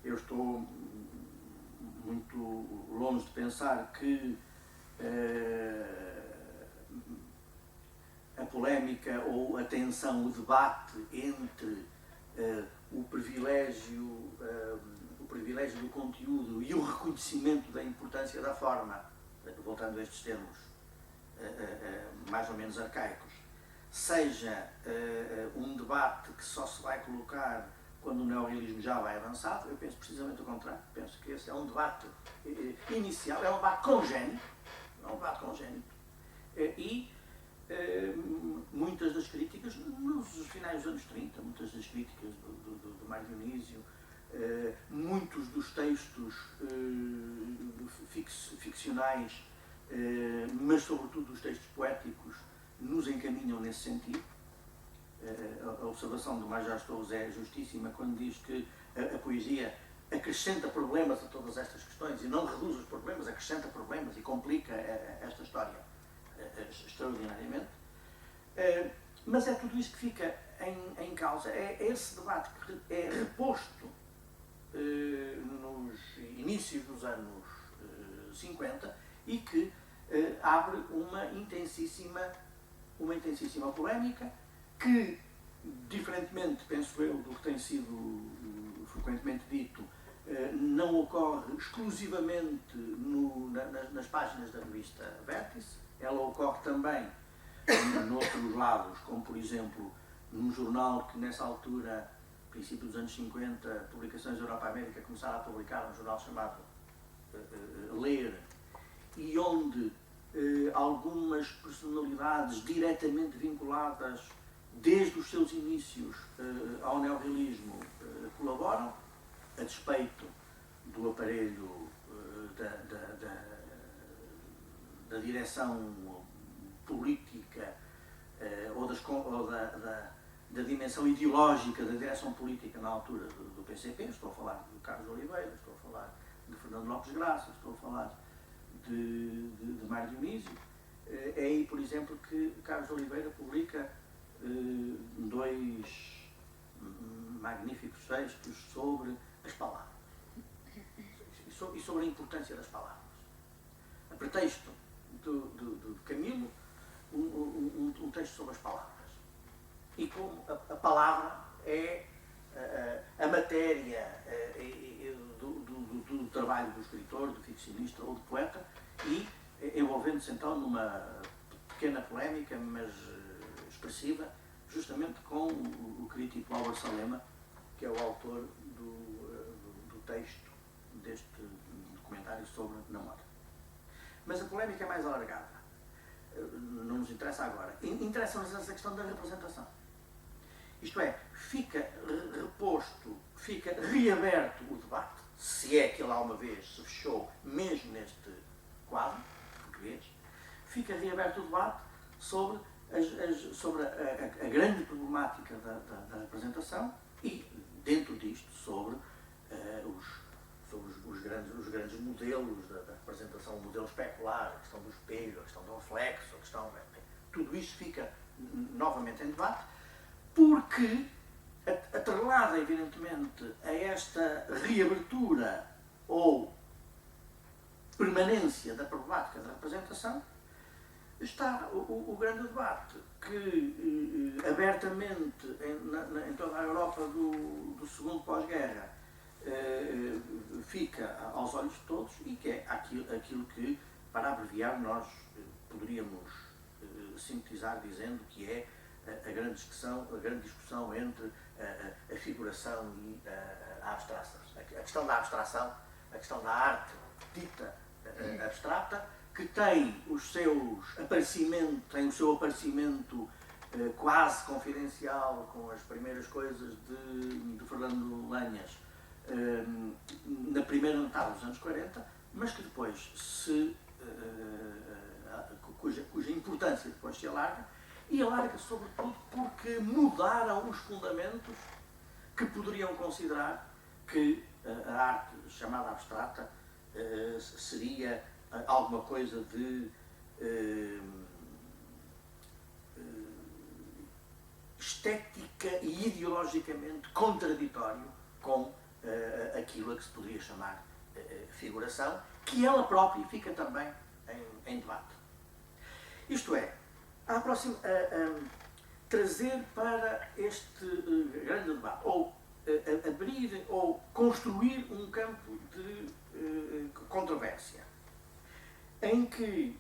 Eu estou muito longe de pensar que a polémica ou a tensão, o debate entre o privilégio do conteúdo e o reconhecimento da importância da forma, voltando a estes termos mais ou menos arcaicos, seja um debate que só se vai colocar quando o neorrealismo já vai avançado. Eu penso precisamente o contrário. Penso que esse é um debate inicial, é um debate congénito. E muitas das críticas, nos finais dos anos 30, muitas das críticas do Mário Dionísio, muitos dos textos ficcionais, mas sobretudo os textos poéticos, nos encaminham nesse sentido. A observação do Major Torres é justíssima quando diz que a poesia acrescenta problemas a todas estas questões e não reduz os problemas, acrescenta problemas e complica esta história extraordinariamente. Mas é tudo isso que fica em causa, é esse debate que é reposto nos inícios dos anos 50 e que abre uma intensíssima polémica que, diferentemente, penso eu, do que tem sido frequentemente dito, não ocorre exclusivamente nas páginas da revista Vértice. Ela ocorre também noutros lados, como por exemplo num jornal que nessa altura, princípio dos anos 50, Publicações Europa-América começaram a publicar um jornal chamado Ler, e onde algumas personalidades diretamente vinculadas desde os seus inícios ao neorrealismo colaboram, a despeito do aparelho da direção política ou da dimensão ideológica da direção política na altura do PCP. Estou a falar de Carlos Oliveira, estou a falar de Fernando Lopes Graça, estou a falar de Mário Dionísio. É aí, por exemplo, que Carlos Oliveira publica dois magníficos textos sobre as palavras e sobre a importância das palavras. A pretexto do Camilo, um texto sobre as palavras e como a palavra é a matéria do trabalho do escritor, do ficcionista ou do poeta, e envolvendo-se então numa pequena polémica, mas expressiva, justamente com o crítico Álvaro Salema, que é o autor do texto deste documentário sobre Namora. Mas a polémica é mais alargada. Não nos interessa agora. Interessa-nos essa questão da representação. Isto é, fica reposto, fica reaberto o debate, se é que ele alguma vez se fechou, mesmo neste quadro português, fica reaberto o debate sobre a grande problemática da representação e, dentro disto, sobre os grandes modelos da representação, o modelo especular, a questão do espelho, a questão do reflexo, tudo isto fica novamente em debate, porque, atrelada evidentemente a esta reabertura ou permanência da problemática da representação, está o grande debate que abertamente em toda a Europa do segundo pós-guerra fica aos olhos de todos e que é aquilo que, para abreviar, nós poderíamos sintetizar dizendo que é a grande discussão entre a figuração e a abstração. A questão da abstração, a questão da arte dita abstrata, que tem o seu aparecimento quase confidencial com as primeiras coisas de Fernando Lanhas na primeira metade dos anos 40, mas que depois cuja importância depois se alarga, e alarga sobretudo porque mudaram os fundamentos que poderiam considerar que a arte chamada abstrata seria alguma coisa de estética e ideologicamente contraditório com aquilo a que se poderia chamar figuração, que ela própria fica também em debate. Isto é, trazer para este grande debate, ou abrir ou construir um campo de controvérsia, em que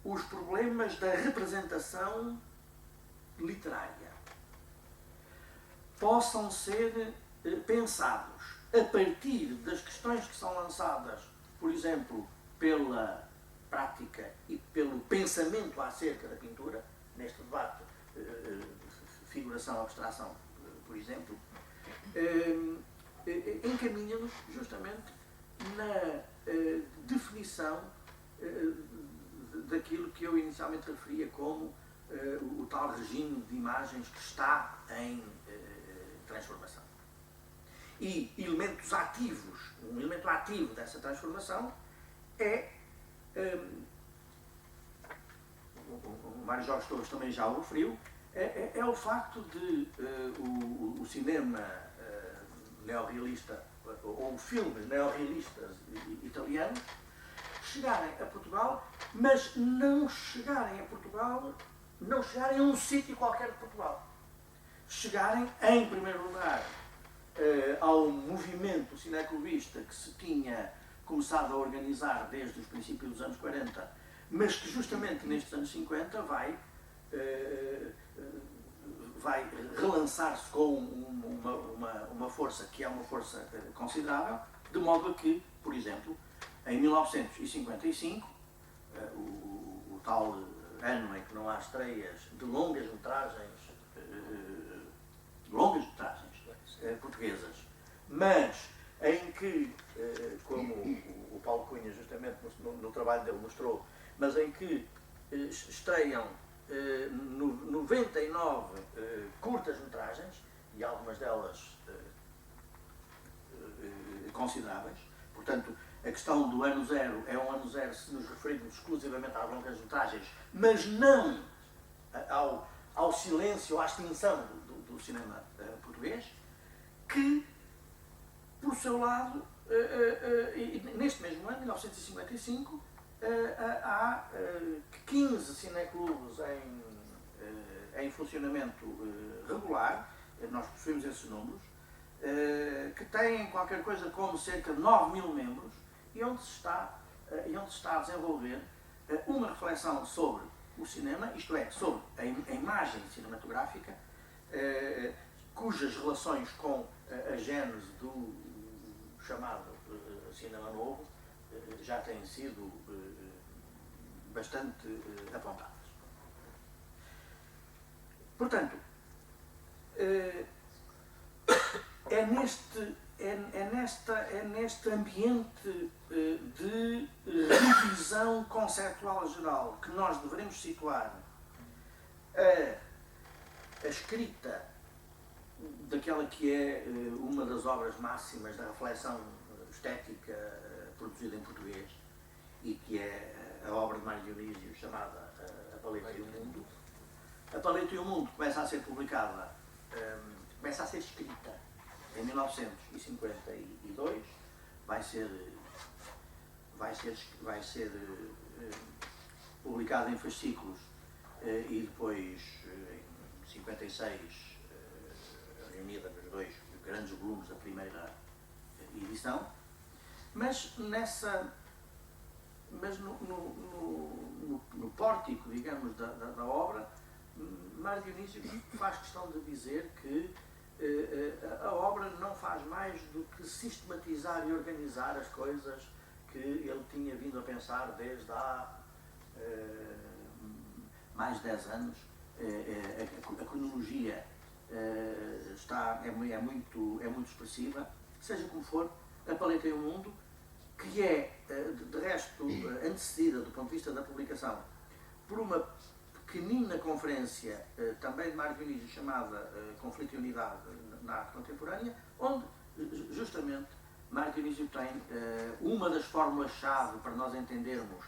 os problemas da representação literária possam ser pensados a partir das questões que são lançadas, por exemplo, pela prática e pelo pensamento acerca da pintura, neste debate figuração-abstração, por exemplo, encaminha-nos justamente na definição daquilo que eu inicialmente referia como o tal regime de imagens que está em transformação. E elementos ativos, um elemento ativo dessa transformação é, o Mário Jorge Torres também já o referiu, é o facto de o cinema neorrealista, ou filmes neorrealistas italianos, chegarem a Portugal, mas não chegarem a um sítio qualquer de Portugal. Chegarem, em primeiro lugar, ao movimento cineclubista que se tinha começado a organizar desde os princípios dos anos 40, mas que justamente nestes anos 50 vai relançar-se com uma força que é uma força considerável, de modo a que, por exemplo, em 1955, o tal ano em que não há estreias de longas metragens portuguesas, mas em que, como o Paulo Cunha justamente no trabalho dele mostrou, mas em que estreiam 99 curtas-metragens, e algumas delas consideráveis. Portanto, a questão do ano zero é um ano zero se nos referirmos exclusivamente às longas-metragens, mas não ao silêncio, à extinção do cinema português, que, por seu lado, neste mesmo ano, 1955, há 15 cineclubes em funcionamento regular, nós possuímos esses números, que têm qualquer coisa como cerca de 9.000 membros, e onde se está a desenvolver uma reflexão sobre o cinema, isto é, sobre a imagem cinematográfica, cujas relações com a gênese do chamado cinema novo já têm sido bastante apontadas. Portanto, é neste ambiente de revisão conceptual geral que nós devemos situar a escrita daquela que é uma das obras máximas da reflexão estética produzida em português, e que é a obra de Mário Dionísio chamada A Paleta e o Mundo. A Paleta e o Mundo começa a ser publicada, começa a ser escrita em 1952, vai ser publicada em fascículos e depois em 56 reunida nos dois grandes volumes da primeira edição, mas no pórtico, digamos, da obra, Mário Dionísio faz questão de dizer que a obra não faz mais do que sistematizar e organizar as coisas que ele tinha vindo a pensar desde há mais de 10 anos. A cronologia é muito expressiva, seja como for, a Paleta e o Mundo, que é, de resto, antecedida do ponto de vista da publicação por uma pequenina conferência, também de Mário Dionísio, chamada Conflito e Unidade na Arte Contemporânea, onde, justamente, Mário Dionísio tem uma das fórmulas-chave para nós entendermos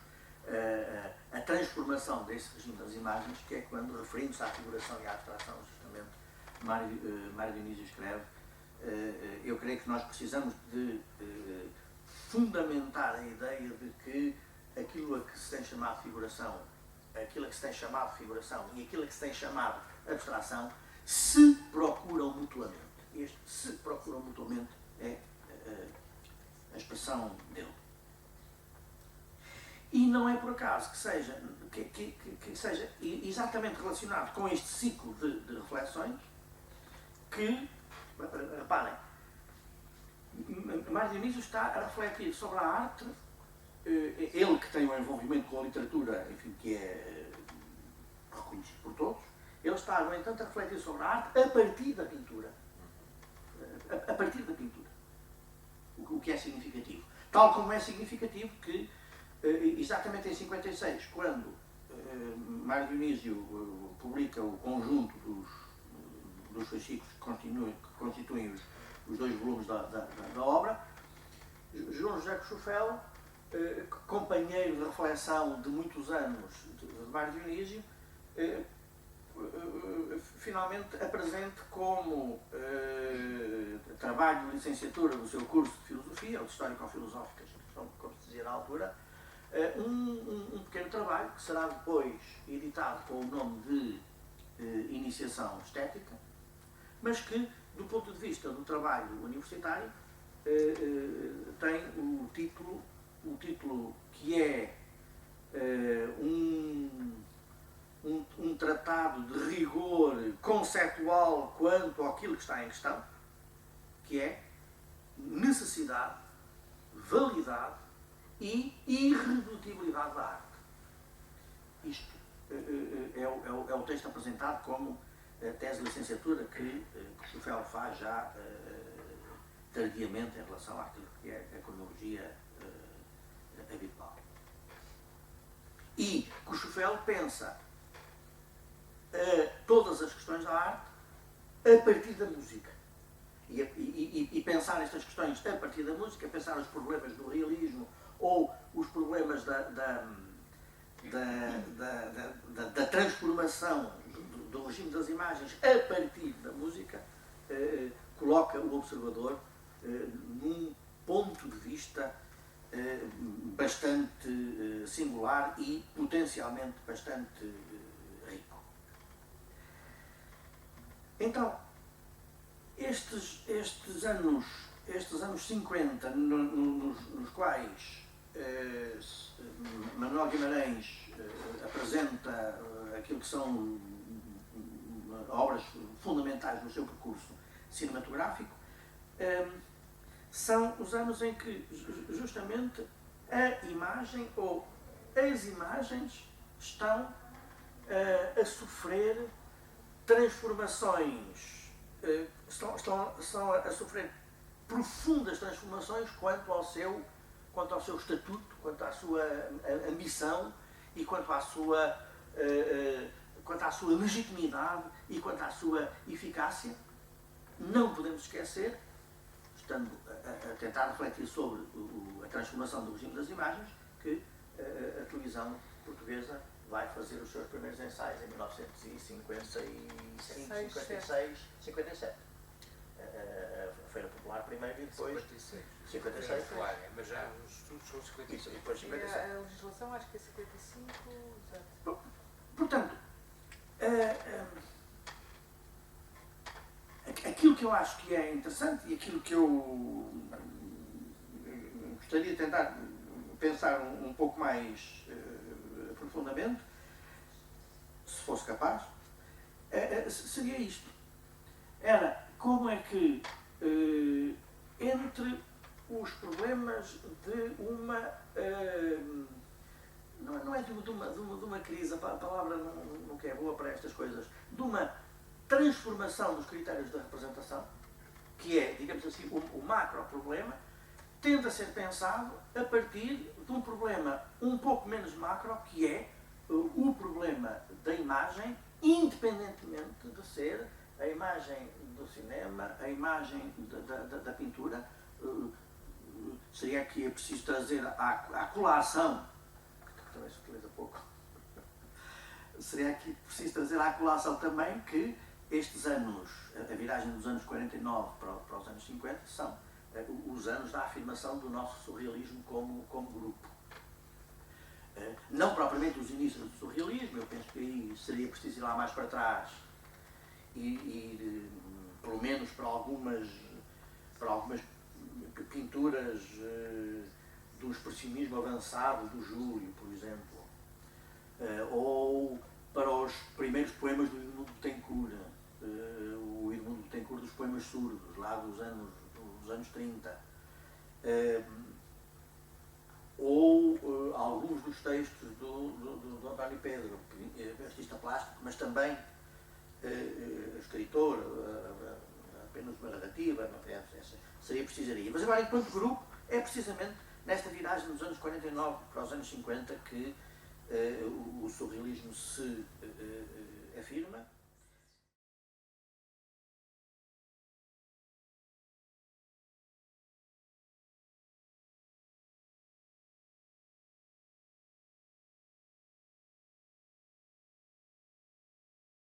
a transformação desse regime das imagens, que é quando, referindo-se à figuração e à abstração, justamente, Mário Dionísio escreve: eu creio que nós precisamos de fundamentar a ideia de que aquilo a que se tem chamado figuração, aquilo a que se tem chamado figuração e aquilo a que se tem chamado abstração se procuram mutuamente. Este se procuram mutuamente é a expressão dele. E não é por acaso que seja exatamente relacionado com este ciclo de reflexões que, reparem, Mário Dionísio está a refletir sobre a arte, ele que tem um envolvimento com a literatura, enfim, que é reconhecido por todos, ele está, no entanto, a refletir sobre a arte a partir da pintura. A partir da pintura. O que é significativo. Tal como é significativo que, exatamente em 56, quando Mário Dionísio publica o conjunto dos fascículos que constituem os 2 volumes da obra, João José Cochufel, companheiro de reflexão de muitos anos de Mário Dionísio, finalmente apresente como trabalho de licenciatura do seu curso de filosofia, ou de histórico-filosóficas, como se dizia na altura, um pequeno trabalho que será depois editado com o nome de Iniciação Estética, mas que, do ponto de vista do trabalho universitário, tem o título que é um tratado de rigor conceptual quanto àquilo que está em questão, que é necessidade, validade e irredutibilidade da arte. Isto é o texto apresentado como a tese de licenciatura que Cochufel faz já tardiamente em relação àquilo que é a cronologia habitual. E Cochufel pensa todas as questões da arte a partir da música. E pensar estas questões a partir da música, pensar os problemas do realismo ou os problemas da transformação do regime das imagens a partir da música, coloca o observador num ponto de vista bastante singular e potencialmente bastante rico. Então, estes anos 50, nos quais Manuel Guimarães apresenta aquilo que são obras fundamentais no seu percurso cinematográfico, são os anos em que justamente a imagem ou as imagens estão a sofrer transformações, estão a sofrer profundas transformações quanto ao seu estatuto, quanto à sua ambição e quanto à sua legitimidade e quanto à sua eficácia. Não podemos esquecer, estando a tentar refletir sobre a transformação do regime das imagens, que a televisão portuguesa vai fazer os seus primeiros ensaios em 1956, 57. A Feira Popular primeiro e depois 56. Mas já os estudos são 56. E depois 57. E a legislação acho que é 55, exato. Portanto, aquilo que eu acho que é interessante e aquilo que eu gostaria de tentar pensar um pouco mais profundamente, se fosse capaz, seria isto. Era como é que, entre os problemas de uma... não é de uma crise, a palavra não é boa para estas coisas, de uma transformação dos critérios da representação, que é, digamos assim, o macro problema, tenta ser pensado a partir de um problema um pouco menos macro, que é o problema da imagem, independentemente de ser a imagem do cinema, a imagem da pintura. Seria que é preciso trazer à colação, que também se utiliza pouco, seria que preciso trazer à colação também que estes anos, a viragem dos anos 49 para os anos 50, são os anos da afirmação do nosso surrealismo como grupo. Não propriamente os inícios do surrealismo, eu penso que aí seria preciso ir lá mais para trás e pelo menos para algumas pinturas do expressionismo avançado do Júlio, por exemplo, ou para os primeiros poemas do Edmundo Betancourt, o Edmundo Betancourt dos poemas surdos, lá dos anos 30, ou alguns dos textos do António Pedro, artista plástico, mas também escritor, apenas uma narrativa, seria preciso ir. Mas agora, enquanto grupo, é precisamente nesta viragem dos anos 49 para os anos 50 que o surrealismo se afirma.